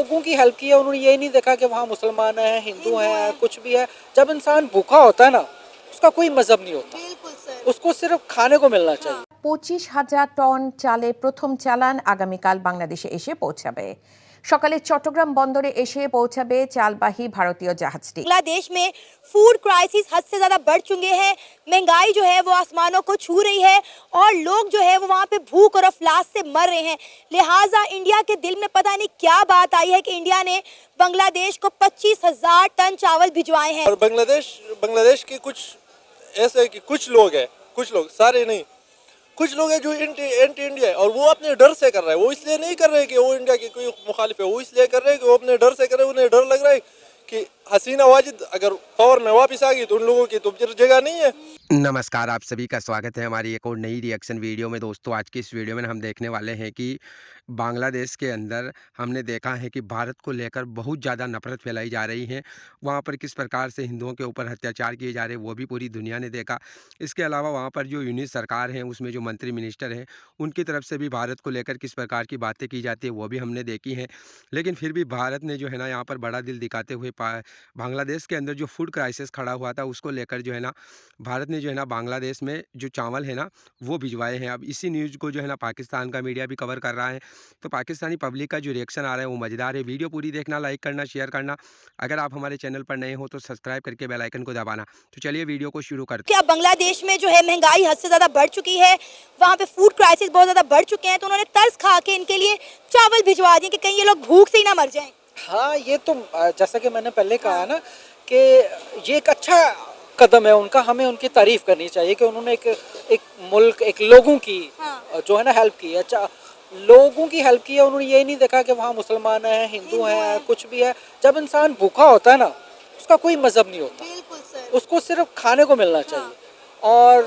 लोगों की हेल्प की है, उन्होंने ये नहीं देखा कि वहाँ मुसलमान है, हिंदू है, कुछ भी है। जब इंसान भूखा होता है ना, उसका कोई मजहब नहीं होता, बिल्कुल सर। उसको सिर्फ खाने को मिलना चाहिए। 25,000 টন চালে প্রথম চালান আগামীকাল বাংলাদেশে এসে পৌঁছাবে। সকালে চট্টগ্রাম বন্দরে এসে পৌঁছাবে চালবাহী ভারতীয় জাহাজটি। बांग्लादेश में फूड क्राइसिस हद से ज्यादा बढ़ चुके हैं, महंगाई जो है वो आसमानों को छू रही है और लोग जो है वो वहाँ पे भूख और अफलास से मर रहे हैं। लिहाजा इंडिया के दिल में पता नहीं क्या बात आई है कि इंडिया ने बांग्लादेश को 25,000 टन चावल भिजवाए हैं। और बांग्लादेश के कुछ ऐसे है कि कुछ लोग हैं, कुछ लोग, सारे नहीं, कुछ लोग हैं जो एंटी इंडिया है और वो अपने डर से कर रहे हैं। वो इसलिए नहीं कर रहे कि वो इंडिया के कोई मुखालिफ है, वो इसलिए कर रहे हैं कि वो अपने डर से कर रहे हैं। उन्हें डर लग रहा है कि हसीना वाजिद अगर पावर में वापस आ गई तो उन लोगों की तो फिर जगह नहीं है। नमस्कार, आप सभी का स्वागत है हमारी एक और नई रिएक्शन वीडियो में। दोस्तों, आज की इस वीडियो में हम देखने वाले हैं कि बांग्लादेश के अंदर हमने देखा है कि भारत को लेकर बहुत ज़्यादा नफरत फैलाई जा रही है। वहाँ पर किस प्रकार से हिंदुओं के ऊपर अत्याचार किए जा रहे हैं वो भी पूरी दुनिया ने देखा। इसके अलावा वहाँ पर जो यूनिट सरकार है उसमें जो मंत्री मिनिस्टर हैं उनकी तरफ से भी भारत को लेकर किस प्रकार की बातें की जाती है वो भी हमने देखी हैं। लेकिन फिर भी भारत ने जो है ना यहाँ पर बड़ा दिल दिखाते हुए बांग्लादेश के अंदर जो फूड क्राइसिस खड़ा हुआ था उसको लेकर जो है ना भारत ने जो है ना बांग्लादेश में जो चावल है ना वो भिजवाए हैं। अब इसी न्यूज़ को जो है ना पाकिस्तान का मीडिया भी कवर कर रहा है। तो पाकिस्तानी पब्लिक का जो रिएक्शन आ रहा है वो मज़ेदार है। वीडियो पूरी देखना, लाइक करना, शेयर करना। अगर आप हमारे चैनल पर नए हो तो सब्सक्राइब करके बेल आइकन को दबाना। तो चलिए वीडियो को शुरू करते हैं। क्या बांग्लादेश में जो है महंगाई हद से ज्यादा बढ़ चुकी है, वहाँ पे फूड क्राइसिस बहुत ज्यादा बढ़ चुके हैं, तो उन्होंने तरस खा के इनके लिए चावल भिजवा दिए कि कहीं ये लोग भूख से ही ना मर जाएं। हाँ, ये तो जैसा कि मैंने पहले कहा ना कि ये एक अच्छा कदम है उनका, हमें उनकी तारीफ करनी चाहिए कि उन्होंने एक मुल्क, एक लोगों की जो है ना हेल्प की है, लोगों की हेल्प की है। उन्होंने ये नहीं देखा कि वहाँ मुसलमान है, हिंदू है, कुछ भी है। जब इंसान भूखा होता है ना, उसका कोई मजहब नहीं होता, बिल्कुल सर। उसको सिर्फ खाने को मिलना चाहिए। और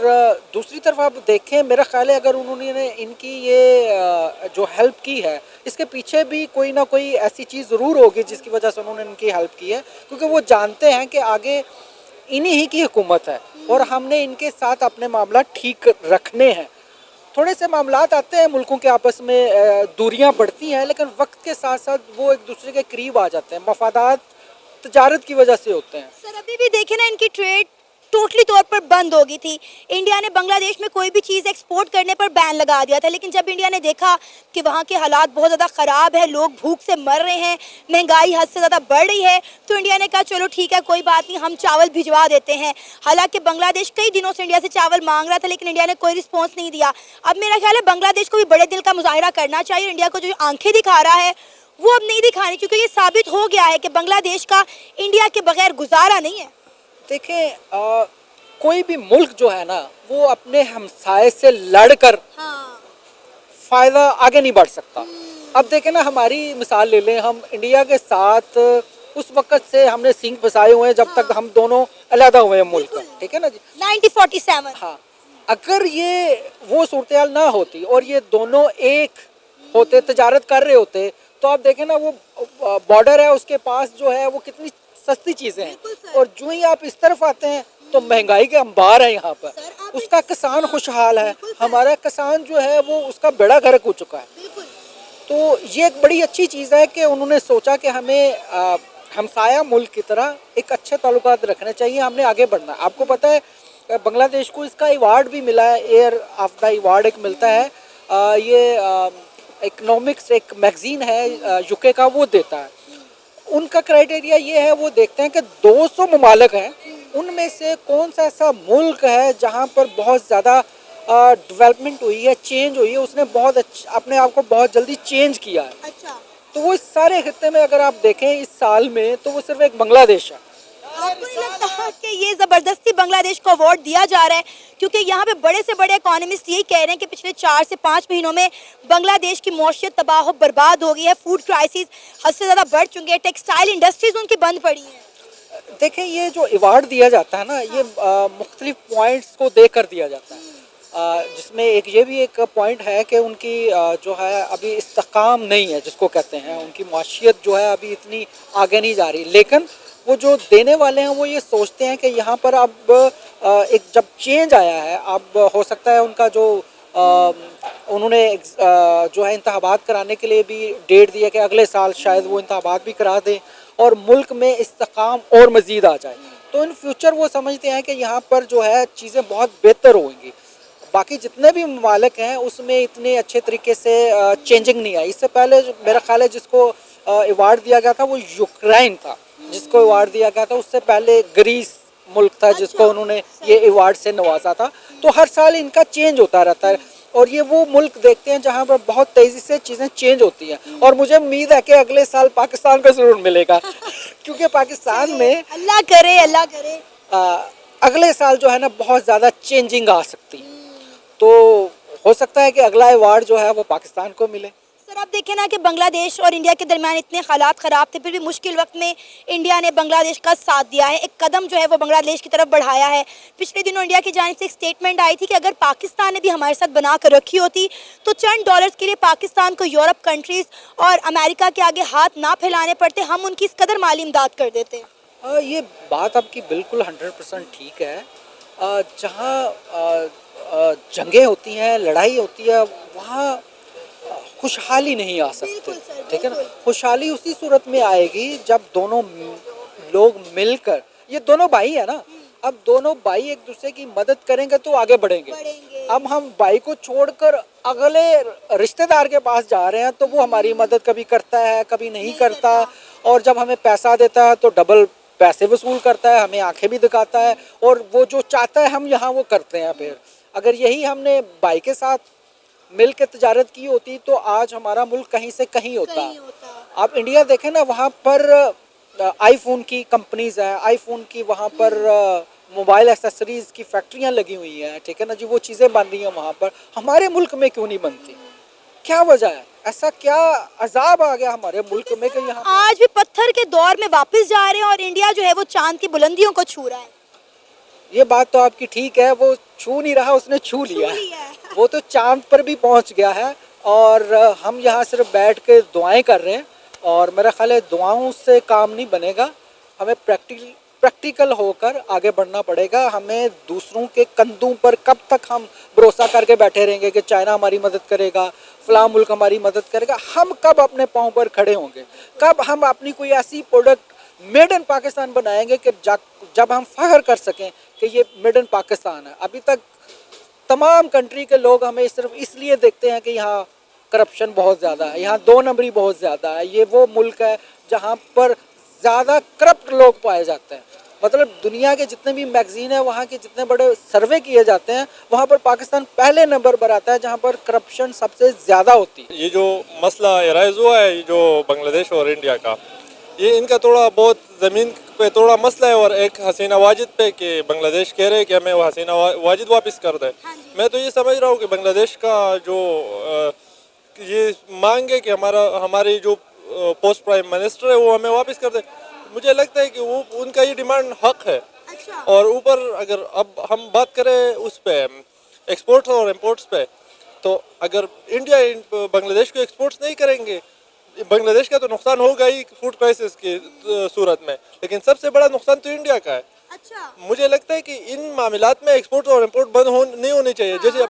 दूसरी तरफ आप देखें, मेरा ख्याल है अगर उन्होंने इनकी ये जो हेल्प की है, इसके पीछे भी कोई ना कोई ऐसी चीज़ ज़रूर होगी जिसकी वजह से उन्होंने इनकी हेल्प की है, क्योंकि वो जानते हैं कि आगे इन्हीं ही की हुकूमत है और हमने इनके साथ अपने मामला ठीक रखने हैं। थोड़े से मामलात आते हैं मुल्कों के आपस में, दूरियां बढ़ती हैं, लेकिन वक्त के साथ साथ वो एक दूसरे के करीब आ जाते हैं। मफादात तजारत की वजह से होते हैं। सर अभी भी देखे ना, इनकी ट्रेड टोटली तौर पर बंद हो गई थी। इंडिया ने बांग्लादेश में कोई भी चीज़ एक्सपोर्ट करने पर बैन लगा दिया था, लेकिन जब इंडिया ने देखा कि वहाँ के हालात बहुत ज़्यादा ख़राब है, लोग भूख से मर रहे हैं, महंगाई हद से ज़्यादा बढ़ रही है, तो इंडिया ने कहा चलो ठीक है, कोई बात नहीं, हम चावल भिजवा देते हैं। हालांकि बांग्लादेश कई दिनों से इंडिया से चावल मांग रहा था, लेकिन इंडिया ने कोई रिस्पॉन्स नहीं दिया। अब मेरा ख्याल है बांग्लादेश को भी बड़े दिल का मुजाहिरा करना चाहिए। इंडिया को जो आंखें दिखा रहा है वो अब नहीं दिखानी, क्योंकि ये साबित हो गया है कि बांग्लादेश का इंडिया के बगैर गुजारा नहीं है। देखें, कोई भी मुल्क जो है ना वो अपने हमसाये से लड़कर फायदा आगे नहीं बढ़ सकता। अब देखें ना, हमारी मिसाल ले लें, हम इंडिया के साथ उस वक्त से हमने सिंह फंसाए हुए हैं जब तक हम दोनों अलहदा हुए हैं मुल्क, ठीक है ना जी, 1947। हाँ, अगर ये वो सूरत ना होती और ये दोनों एक होते, तजारत कर रहे होते, तो आप देखें ना वो बॉर्डर है उसके पास जो है वो कितनी सस्ती चीज़ें हैं, और जो ही आप इस तरफ आते हैं तो महंगाई के अंबार है यहाँ पर। उसका किसान खुशहाल है, हमारा किसान जो है वो उसका बेड़ा गर्क हो चुका है। तो ये एक बड़ी अच्छी चीज़ है कि उन्होंने सोचा कि हमें हमसाया मुल्क की तरह एक अच्छे ताल्लुकात रखने चाहिए, हमने आगे बढ़ना है। आपको पता है बांग्लादेश को इसका अवार्ड भी मिला है, एयर ऑफ द अवार्ड एक मिलता है, ये इकनॉमिक्स एक मैगजीन है यूके का, वो देता है। उनका क्राइटेरिया ये है, वो देखते हैं कि 200 ममालिक हैं, उनमें से कौन सा ऐसा मुल्क है जहाँ पर बहुत ज़्यादा डेवलपमेंट हुई है, चेंज हुई है, उसने बहुत अपने आप को बहुत जल्दी चेंज किया है। अच्छा। तो वो इस सारे खित्ते में अगर आप देखें इस साल में, तो वो सिर्फ एक बांग्लादेश है। आपको नहीं लगता कि ये ज़बरदस्ती बांग्लादेश को अवार्ड दिया जा रहा है, क्योंकि यहाँ पे बड़े से बड़े इकोनॉमिस्ट यही कह रहे हैं कि पिछले 4 से 5 महीनों में बांग्लादेश की मौशियत तबाह बर्बाद हो गई है, फूड क्राइसिस हद से ज़्यादा बढ़ चुकी है, टेक्सटाइल इंडस्ट्रीज उनकी बंद पड़ी हैं। देखें, ये जो अवार्ड दिया जाता है ना, ये मुख्तलिफ पॉइंट्स को देख कर दिया जाता है, जिसमें एक ये भी एक पॉइंट है कि उनकी जो है अभी इस्तेकाम नहीं है, जिसको कहते हैं, उनकी माशियत जो है अभी इतनी आगे नहीं जा रही। लेकिन वो जो देने वाले हैं वो ये सोचते हैं कि यहाँ पर अब एक जब चेंज आया है, अब हो सकता है उनका जो उन्होंने जो है इंतखाबात कराने के लिए भी डेट दिया कि अगले साल शायद वो इंतखाबात भी करा दें और मुल्क में इस्तेकाम और मज़ीद आ जाए। तो इन फ्यूचर वो समझते हैं कि यहाँ पर जो है चीज़ें बहुत बेहतर होंगी। बाकी जितने भी ममालिक हैं उसमें इतने अच्छे तरीके से चेंजिंग नहीं आई। इससे पहले मेरा ख्याल है जिसको अवार्ड दिया गया था वो यूक्रेन था, जिसको अवार्ड दिया गया था। उससे पहले ग्रीस मुल्क था जिसको उन्होंने ये अवार्ड से नवाजा था। तो हर साल इनका चेंज होता रहता है और ये वो मुल्क देखते हैं जहाँ पर बहुत तेज़ी से चीज़ें चेंज होती हैं। और मुझे उम्मीद है कि अगले साल पाकिस्तान को ज़रूर मिलेगा क्योंकि पाकिस्तान में अल्लाह करे, अल्लाह करे। अगले साल जो है ना बहुत ज़्यादा चेंजिंग आ सकती है। तो हो सकता है कि अगला अवार्ड जो है वो पाकिस्तान को मिले। सर आप देखें ना कि बांग्लादेश और इंडिया के दरमियान इतने हालात ख़राब थे, फिर भी मुश्किल वक्त में इंडिया ने बांग्लादेश का साथ दिया है, एक कदम जो है वो बांग्लादेश की तरफ बढ़ाया है। पिछले दिनों इंडिया की जानिब से एक स्टेटमेंट आई थी कि अगर पाकिस्तान ने भी हमारे साथ बना कर रखी होती तो चंद डॉलर्स के लिए पाकिस्तान को यूरोप कंट्रीज़ और अमेरिका के आगे हाथ ना फैलाने पड़ते, हम उनकी इस कदर माली इमदाद कर देते। ये बात आपकी बिल्कुल 100% ठीक है। जहाँ जंगें होती हैं, लड़ाई होती है, वहाँ खुशहाली नहीं आ सकती, ठीक है ना। खुशहाली उसी सूरत में आएगी जब दोनों लोग मिलकर, ये दोनों भाई है ना, अब दोनों भाई एक दूसरे की मदद करेंगे तो आगे बढ़ेंगे। अब हम भाई को छोड़कर अगले रिश्तेदार के पास जा रहे हैं तो वो हमारी मदद कभी करता है कभी नहीं करता, और जब हमें पैसा देता है तो डबल पैसे वसूल करता है, हमें आंखें भी दिखाता है, और वो जो चाहता है हम यहाँ वो करते हैं। फिर अगर यही हमने भाई के साथ मिल के तजारत की होती तो आज हमारा मुल्क कहीं से कहीं होता। आप इंडिया देखें ना, वहाँ पर आईफोन की कंपनीज है, आईफोन की वहाँ पर मोबाइल एक्सेसरीज की फैक्ट्रियाँ लगी हुई हैं, ठीक है ना जी, वो चीज़ें बन रही हैं वहाँ पर। हमारे मुल्क में क्यों नहीं बनती? क्या वजह है? ऐसा क्या अजाब आ गया हमारे मुल्क में कि यहाँ आज भी पत्थर के दौर में वापस जा रहे हैं और इंडिया जो है वो चांद की बुलंदियों को छू रहा है। ये बात तो आपकी ठीक है, वो छू नहीं रहा, उसने छू लिया है। वो तो चांद पर भी पहुंच गया है और हम यहाँ सिर्फ बैठ के दुआएं कर रहे हैं। और मेरा ख्याल है दुआओं से काम नहीं बनेगा, हमें प्रैक्टिकल होकर आगे बढ़ना पड़ेगा। हमें दूसरों के कंधों पर कब तक हम भरोसा करके बैठे रहेंगे कि चाइना हमारी मदद करेगा, फलां मुल्क हमारी मदद करेगा? हम कब अपने पाँव पर खड़े होंगे? कब हम अपनी कोई ऐसी प्रोडक्ट मेड इन पाकिस्तान बनाएंगे कि जब हम फख्र कर सकें कि ये मेड इन पाकिस्तान है? अभी तक तमाम कंट्री के लोग हमें सिर्फ इसलिए देखते हैं कि यहाँ करप्शन बहुत ज़्यादा है, यहाँ दो नंबरी बहुत ज़्यादा है, ये वो मुल्क है जहाँ पर ज़्यादा करप्ट लोग पाए जाते हैं। मतलब दुनिया के जितने भी मैगजीन है, वहाँ के जितने बड़े सर्वे किए जाते हैं, वहाँ पर पाकिस्तान पहले नंबर पर आता है जहाँ पर करप्शन सबसे ज़्यादा होती है। ये जो मसला राइज हुआ है जो बांग्लादेश और इंडिया का, ये इनका थोड़ा बहुत ज़मीन पे थोड़ा मसला है, और एक हसीना वाजिद पे कि बांग्लादेश कह रहे हैं कि हमें वो हसीना वाजिद वापस कर दे। मैं तो ये समझ रहा हूँ कि बांग्लादेश का जो ये मांग है कि हमारी जो पोस्ट प्राइम मिनिस्टर है वो हमें वापस कर दे, मुझे लगता है कि वो उनका ये डिमांड हक है। और ऊपर अगर अब हम बात करें उस पे एक्सपोर्ट्स और इम्पोर्ट्स पे, तो अगर इंडिया बांग्लादेश को एक्सपोर्ट्स नहीं करेंगे, बांग्लादेश का तो नुकसान होगा ही फूड क्राइसिस की सूरत में, लेकिन सबसे बड़ा नुकसान तो इंडिया का है। मुझे लगता है कि इन मामलात में एक्सपोर्ट और इम्पोर्ट बंद नहीं होने चाहिए। जैसे